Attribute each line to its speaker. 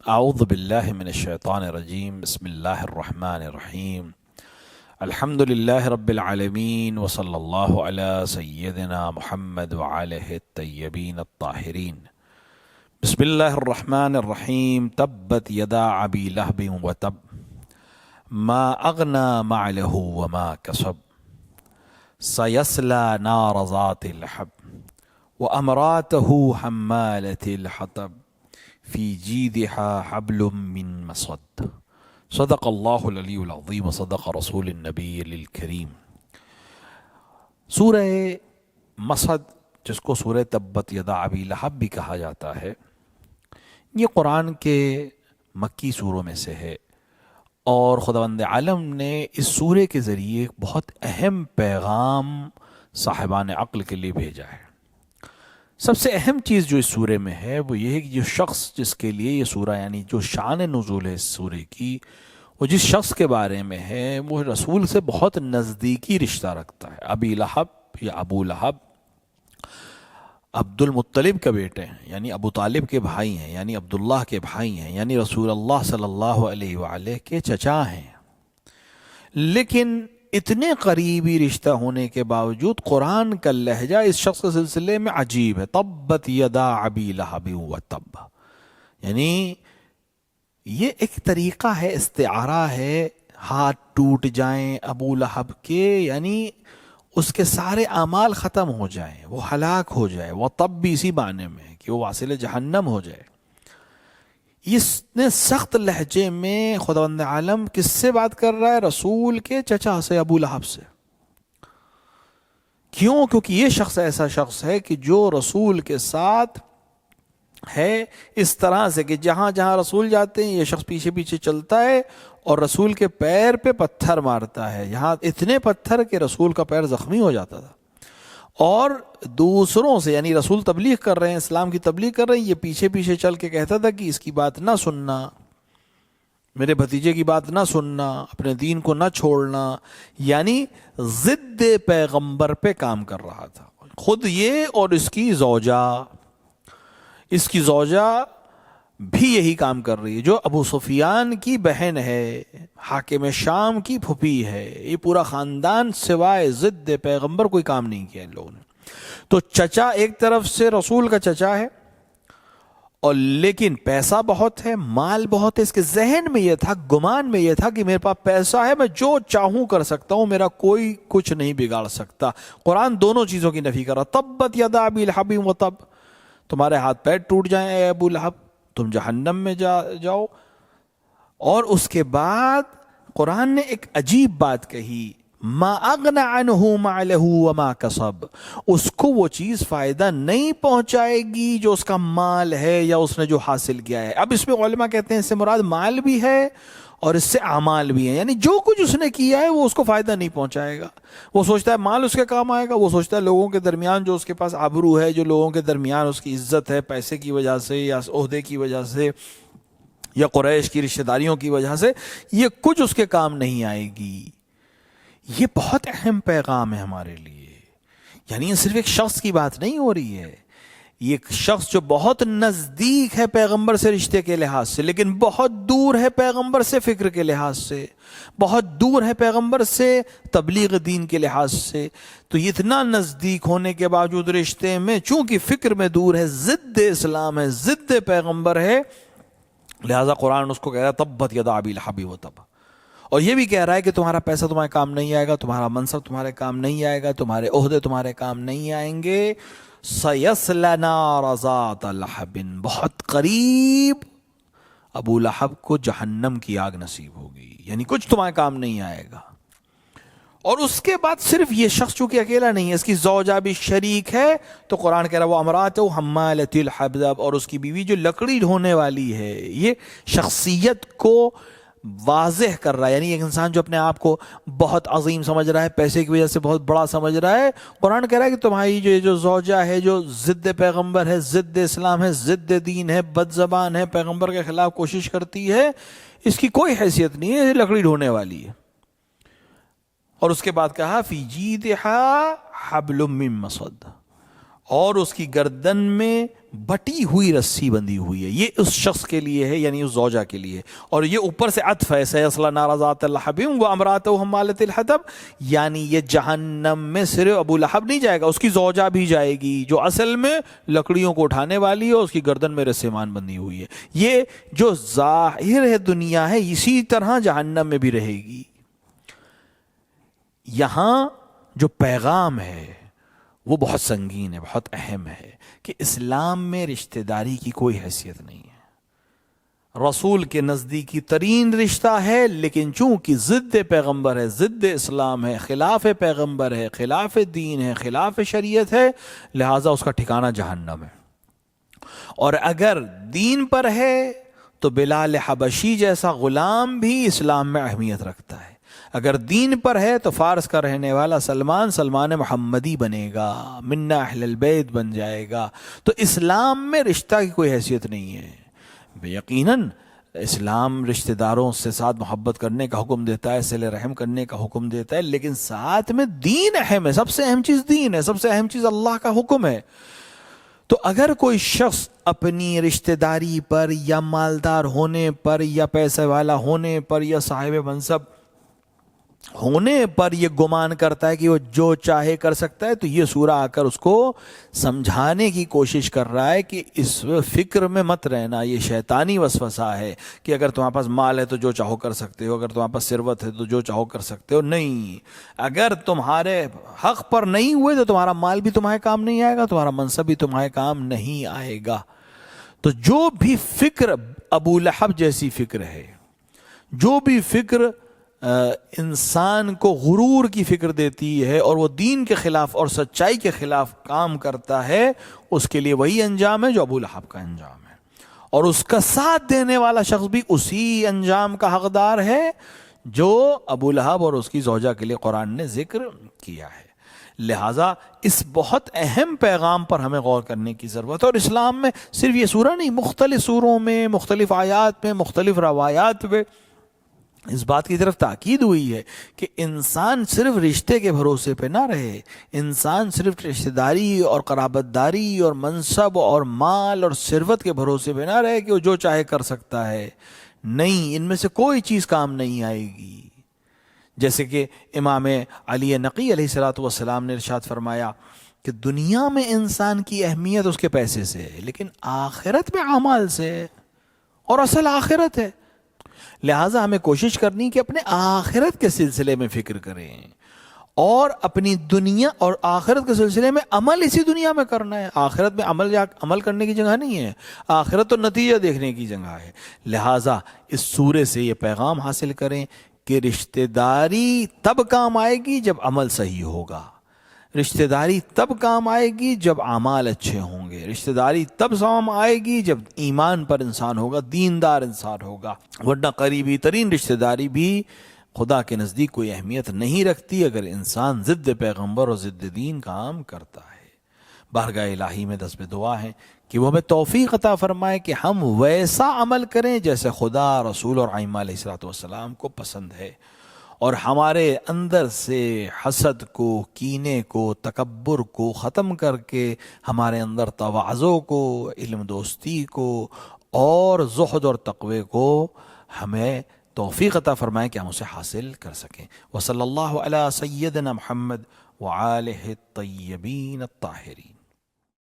Speaker 1: اعوذ باللہ من الشیطان الرجیم بسم اللہ الرحمن الرحیم الحمد للہ رب العالمین وصلی اللہ علی سیدنا محمد وآلہ الطیبین الطاہرین بسم اللہ الرحمن الرحیم تبت یدا ابی لہب وتب ما اغنى ماله وما کسب سیصلی نار ذات لہب وامرأته حمالة الحطب فی جیدها حبل من مسد صدق اللہ العلی العظیم وصدق رسول النبی الکریم۔ سورہ مسد، جس کو سورہ تبت یدا ابی لہب بھی کہا جاتا ہے، یہ قرآن کے مکی سوروں میں سے ہے، اور خداوند عالم نے اس سورے کے ذریعے ایک بہت اہم پیغام صاحبان عقل کے لیے بھیجا ہے۔ سب سے اہم چیز جو اس سورے میں ہے وہ یہ ہے کہ جو شخص جس کے لیے یہ سورہ، یعنی جو شان نزول ہے اس سورے کی، وہ جس شخص کے بارے میں ہے وہ رسول سے بہت نزدیکی رشتہ رکھتا ہے۔ ابی لہب یا ابو لہب عبد المطلب کے بیٹے ہیں، یعنی ابو طالب کے بھائی ہیں، یعنی عبداللہ کے بھائی ہیں، یعنی رسول اللہ صلی اللہ علیہ وآلہ کے چچا ہیں۔ لیکن اتنے قریبی رشتہ ہونے کے باوجود قرآن کا لہجہ اس شخص کے سلسلے میں عجیب ہے۔ تبت یدا ابی لہب وتب، یعنی یہ ایک طریقہ ہے، استعارہ ہے، ہاتھ ٹوٹ جائیں ابو لہب کے، یعنی اس کے سارے اعمال ختم ہو جائیں، وہ ہلاک ہو جائے۔ وہ تب بھی اسی معنی میں ہے کہ وہ واصل جہنم ہو جائے۔ اس نے سخت لہجے میں خداوند عالم کس سے بات کر رہا ہے؟ رسول کے چچا سے، ابو لہب سے۔ کیوں؟ کیونکہ یہ شخص ایسا شخص ہے کہ جو رسول کے ساتھ ہے اس طرح سے کہ جہاں جہاں رسول جاتے ہیں یہ شخص پیچھے پیچھے چلتا ہے اور رسول کے پیر پہ پتھر مارتا ہے، یہاں اتنے پتھر کہ رسول کا پیر زخمی ہو جاتا تھا۔ اور دوسروں سے، یعنی رسول تبلیغ کر رہے ہیں، اسلام کی تبلیغ کر رہے ہیں، یہ پیچھے پیچھے چل کے کہتا تھا کہ اس کی بات نہ سننا، میرے بھتیجے کی بات نہ سننا، اپنے دین کو نہ چھوڑنا، یعنی ضد پیغمبر پہ کام کر رہا تھا۔ خود یہ اور اس کی زوجہ بھی یہی کام کر رہی ہے، جو ابو سفیان کی بہن ہے، حاکم شام کی پھوپھی ہے۔ یہ پورا خاندان سوائے ضد پیغمبر کوئی کام نہیں کیا ان لوگوں نے۔ تو چچا ایک طرف سے رسول کا چچا ہے، اور لیکن پیسہ بہت ہے، مال بہت ہے۔ اس کے ذہن میں یہ تھا، گمان میں یہ تھا کہ میرے پاس پیسہ ہے، میں جو چاہوں کر سکتا ہوں، میرا کوئی کچھ نہیں بگاڑ سکتا۔ قرآن دونوں چیزوں کی نفی کر رہا۔ تبت یدا ابی لہب وتب، تمہارے ہاتھ پیر ٹوٹ جائیں اے ابو لہب، تم جہنم میں جاؤ۔ اور اس کے بعد قرآن نے ایک عجیب بات کہی، ما اغنى عنہ مالہ وما کسب، اس کو وہ چیز فائدہ نہیں پہنچائے گی جو اس کا مال ہے یا اس نے جو حاصل کیا ہے۔ اب اس میں علماء کہتے ہیں اس سے مراد مال بھی ہے اور اس سے اعمال بھی ہیں، یعنی جو کچھ اس نے کیا ہے وہ اس کو فائدہ نہیں پہنچائے گا۔ وہ سوچتا ہے مال اس کے کام آئے گا، وہ سوچتا ہے لوگوں کے درمیان جو اس کے پاس آبرو ہے، جو لوگوں کے درمیان اس کی عزت ہے، پیسے کی وجہ سے یا عہدے کی وجہ سے یا قریش کی رشتہ داریوں کی وجہ سے، یہ کچھ اس کے کام نہیں آئے گی۔ یہ بہت اہم پیغام ہے ہمارے لیے، یعنی یہ صرف ایک شخص کی بات نہیں ہو رہی ہے، یہ ایک شخص جو بہت نزدیک ہے پیغمبر سے رشتے کے لحاظ سے، لیکن بہت دور ہے پیغمبر سے فکر کے لحاظ سے، بہت دور ہے پیغمبر سے تبلیغ دین کے لحاظ سے۔ تو یہ اتنا نزدیک ہونے کے باوجود رشتے میں چونکہ فکر میں دور ہے، ضد اسلام ہے، ضد پیغمبر ہے، لہذا قرآن اس کو کہہ رہا ہے تبت یدا ابی لہب وتب، اور یہ بھی کہہ رہا ہے کہ تمہارا پیسہ تمہارے کام نہیں آئے گا، تمہارا منصب تمہارے کام نہیں آئے گا، تمہارے عہدے تمہارے کام نہیں آئیں گے۔ سیصلی نار ذات لہب، بہت قریب ابو لہب کو جہنم کی آگ نصیب ہوگی، یعنی کچھ تمہارے کام نہیں آئے گا۔ اور اس کے بعد صرف یہ شخص چونکہ اکیلا نہیں ہے، اس کی زوجہ بھی شریک ہے، تو قرآن کہہ رہا ہے وہ امرأتہ حمالۃ الحطب، اور اس کی بیوی جو لکڑی ڈھونے والی ہے۔ یہ شخصیت کو واضح کر رہا ہے، یعنی ایک انسان جو اپنے آپ کو بہت عظیم سمجھ رہا ہے، پیسے کی وجہ سے بہت بڑا سمجھ رہا ہے، قرآن کہہ رہا ہے کہ تمہاری جو زوجہ ہے، جو ضد پیغمبر ہے، ضد اسلام ہے، ضد دین ہے، بد زبان ہے، پیغمبر کے خلاف کوشش کرتی ہے، اس کی کوئی حیثیت نہیں ہے، یہ لکڑی ڈھونے والی ہے۔ اور اس کے بعد کہا فی جیدہا حبل من مسد، اور اس کی گردن میں بٹی ہوئی رسی بندھی ہوئی ہے، یہ اس شخص کے لیے ہے، یعنی اس زوجہ کے لیے، اور یہ اوپر سے عطف ہے سیصلی نارا ذات لہب وامرأتہ حمالۃ الحطب، یعنی یہ جہنم میں صرف ابو لہب نہیں جائے گا، اس کی زوجہ بھی جائے گی جو اصل میں لکڑیوں کو اٹھانے والی ہے، اس کی گردن میں رسیمان بندھی ہوئی ہے۔ یہ جو ظاہر ہے دنیا ہے، اسی طرح جہنم میں بھی رہے گی۔ یہاں جو پیغام ہے وہ بہت سنگین ہے، بہت اہم ہے، کہ اسلام میں رشتہ داری کی کوئی حیثیت نہیں ہے۔ رسول کے نزدیکی ترین رشتہ ہے، لیکن چونکہ ضد پیغمبر ہے، ضد اسلام ہے، خلاف پیغمبر ہے، خلاف دین ہے، خلاف شریعت ہے، لہٰذا اس کا ٹھکانہ جہنم ہے۔ اور اگر دین پر ہے تو بلال حبشی جیسا غلام بھی اسلام میں اہمیت رکھتا ہے، اگر دین پر ہے تو فارس کا رہنے والا سلمان محمدی بنے گا، منا اہل البیت بن جائے گا۔ تو اسلام میں رشتہ کی کوئی حیثیت نہیں ہے۔ یقیناً اسلام رشتہ داروں سے ساتھ محبت کرنے کا حکم دیتا ہے، صلہ رحم کرنے کا حکم دیتا ہے، لیکن ساتھ میں دین اہم ہے، سب سے اہم چیز دین ہے، سب سے اہم چیز اللہ کا حکم ہے۔ تو اگر کوئی شخص اپنی رشتہ داری پر یا مالدار ہونے پر یا پیسے والا ہونے پر یا صاحب منصب ہونے پر یہ گمان کرتا ہے کہ وہ جو چاہے کر سکتا ہے، تو یہ سورہ آ کر اس کو سمجھانے کی کوشش کر رہا ہے کہ اس فکر میں مت رہنا، یہ شیطانی وسوسہ ہے کہ اگر تمہارے پاس مال ہے تو جو چاہو کر سکتے ہو، اگر تمہارے پاس ثروت ہے تو جو چاہو کر سکتے ہو۔ نہیں، اگر تمہارے حق پر نہیں ہوئے تو تمہارا مال بھی تمہارے کام نہیں آئے گا، تمہارا منصب بھی تمہارے کام نہیں آئے گا۔ تو جو بھی فکر ابو لہب جیسی فکر ہے، جو بھی فکر انسان کو غرور کی فکر دیتی ہے اور وہ دین کے خلاف اور سچائی کے خلاف کام کرتا ہے، اس کے لیے وہی انجام ہے جو ابو لہب کا انجام ہے، اور اس کا ساتھ دینے والا شخص بھی اسی انجام کا حقدار ہے جو ابو لہب اور اس کی زوجہ کے لیے قرآن نے ذکر کیا ہے۔ لہٰذا اس بہت اہم پیغام پر ہمیں غور کرنے کی ضرورت ہے، اور اسلام میں صرف یہ سورہ نہیں، مختلف سوروں میں، مختلف آیات میں، مختلف روایات میں اس بات کی طرف تاکید ہوئی ہے کہ انسان صرف رشتے کے بھروسے پہ نہ رہے، انسان صرف رشتہ داری اور قرابت داری اور منصب اور مال اور ثروت کے بھروسے پہ نہ رہے کہ وہ جو چاہے کر سکتا ہے۔ نہیں، ان میں سے کوئی چیز کام نہیں آئے گی۔ جیسے کہ امام علی نقی علیہ الصلوۃ والسلام نے ارشاد فرمایا کہ دنیا میں انسان کی اہمیت اس کے پیسے سے ہے، لیکن آخرت میں اعمال سے ہے، اور اصل آخرت ہے۔ لہٰذا ہمیں کوشش کرنی کہ اپنے آخرت کے سلسلے میں فکر کریں، اور اپنی دنیا اور آخرت کے سلسلے میں عمل اسی دنیا میں کرنا ہے۔ آخرت میں عمل کرنے کی جگہ نہیں ہے، آخرت تو نتیجہ دیکھنے کی جگہ ہے۔ لہٰذا اس سورے سے یہ پیغام حاصل کریں کہ رشتہ داری تب کام آئے گی جب عمل صحیح ہوگا، رشتہ داری تب کام آئے گی جب اعمال اچھے ہوں گے، رشتہ داری تب کام آئے گی جب ایمان پر انسان ہوگا، دیندار انسان ہوگا، ورنہ قریبی ترین رشتہ داری بھی خدا کے نزدیک کوئی اہمیت نہیں رکھتی اگر انسان ضد پیغمبر اور ضد دین کام کرتا ہے۔ بارگاہ الہی میں دست دعا ہے کہ وہ ہمیں توفیق عطا فرمائے کہ ہم ویسا عمل کریں جیسے خدا، رسول اور ائمہ علیہ الصلوۃ والسلام کو پسند ہے، اور ہمارے اندر سے حسد کو، کینے کو، تکبر کو ختم کر کے ہمارے اندر تواضع کو، علم دوستی کو اور زہد اور تقوی کو ہمیں توفیق عطا فرمائے کہ ہم اسے حاصل کر سکیں۔ وصلی اللہ علی سیدنا محمد وآلہ الطیبین الطاہرین۔